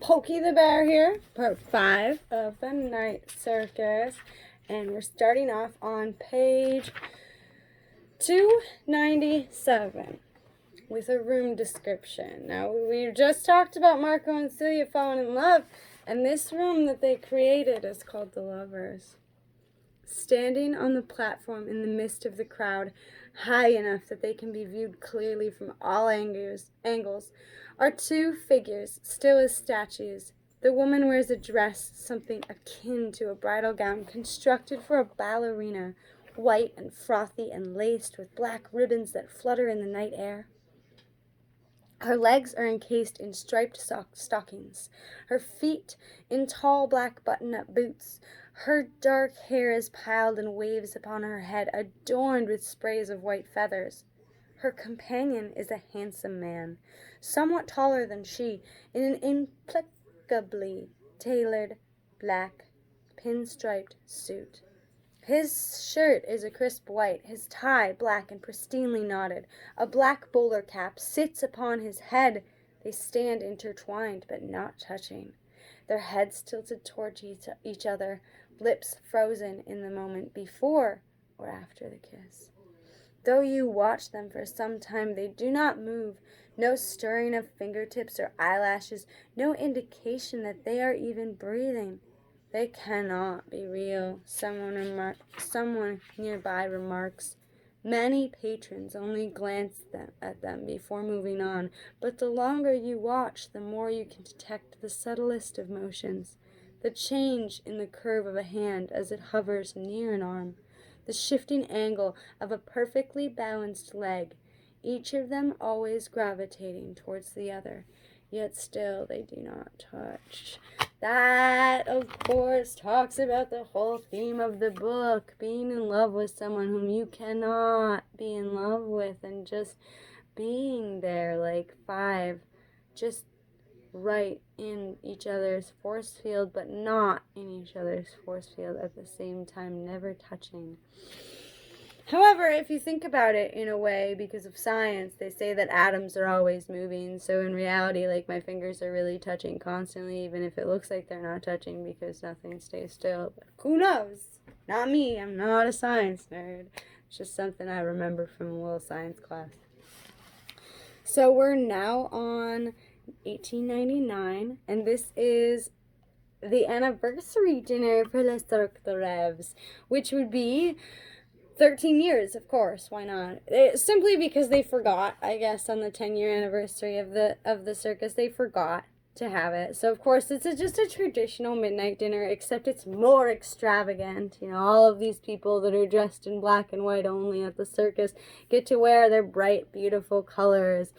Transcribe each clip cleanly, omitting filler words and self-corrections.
Pokey the Bear here, part 5 of the Night Circus, and we're starting off on page 297 with a room description. Now, we just talked about Marco and Celia falling in love, and this room that they created is called the Lovers. Standing on the platform in the midst of the crowd, high enough that they can be viewed clearly from all angles, are two figures, still as statues. The woman wears a dress, something akin to a bridal gown, constructed for a ballerina, white and frothy and laced with black ribbons that flutter in the night air. Her legs are encased in striped stockings, her feet in tall black button-up boots. Her dark hair is piled in waves upon her head, adorned with sprays of white feathers. Her companion is a handsome man, somewhat taller than she, in an impeccably tailored black pinstriped suit. His shirt is a crisp white, his tie black and pristinely knotted. A black bowler cap sits upon his head. They stand intertwined but not touching, their heads tilted towards each other, lips frozen in the moment before or after the kiss. Though you watch them for some time, they do not move. No stirring of fingertips or eyelashes, no indication that they are even breathing. They cannot be real, someone nearby remarks. Many patrons only glance at them before moving on, but the longer you watch, the more you can detect the subtlest of motions. The change in the curve of a hand as it hovers near an arm, the shifting angle of a perfectly balanced leg, each of them always gravitating towards the other, yet still they do not touch. That, of course, talks about the whole theme of the book, being in love with someone whom you cannot be in love with, and just being there like 5, just right in each other's force field, but not in each other's force field at the same time, never touching. However, if you think about it in a way, because of science, they say that atoms are always moving. So in reality, like, my fingers are really touching constantly, even if it looks like they're not touching, because nothing stays still. But who knows? Not me. I'm not a science nerd. It's just something I remember from a little science class. So we're now on 1899, and this is the anniversary dinner for Le Cirque de Rêves, which would be 13 years, of course. Why not? Simply because they forgot, I guess, on the 10-year anniversary of the circus, they forgot to have it. So, of course, it's just a traditional midnight dinner, except it's more extravagant. You know, all of these people that are dressed in black and white only at the circus get to wear their bright, beautiful colors.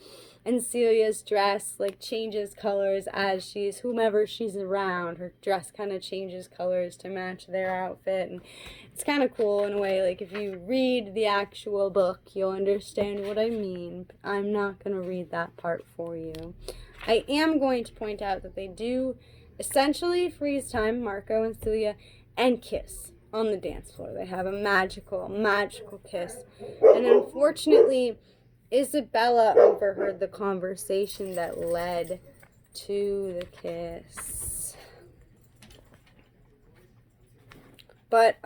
And Celia's dress, like, changes colors as whomever she's around. Her dress kind of changes colors to match their outfit. And it's kind of cool in a way. Like, if you read the actual book, you'll understand what I mean. I'm not going to read that part for you. I am going to point out that they do essentially freeze time, Marco and Celia, and kiss on the dance floor. They have a magical kiss. And unfortunately, Isabella overheard the conversation that led to the kiss. But,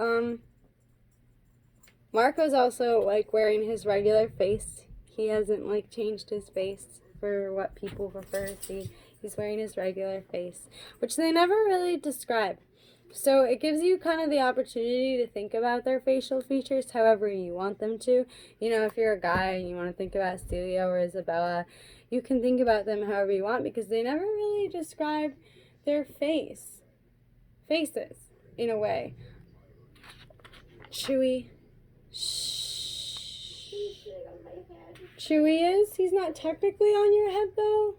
Marco's also, like, wearing his regular face. He hasn't, like, changed his face for what people prefer to see. He's wearing his regular face, which they never really describe. So it gives you kind of the opportunity to think about their facial features however you want them to. You know, if you're a guy and you want to think about Celia or Isabella, you can think about them however you want, because they never really describe their faces, in a way. Chewy. Chewy is? He's not technically on your head, though?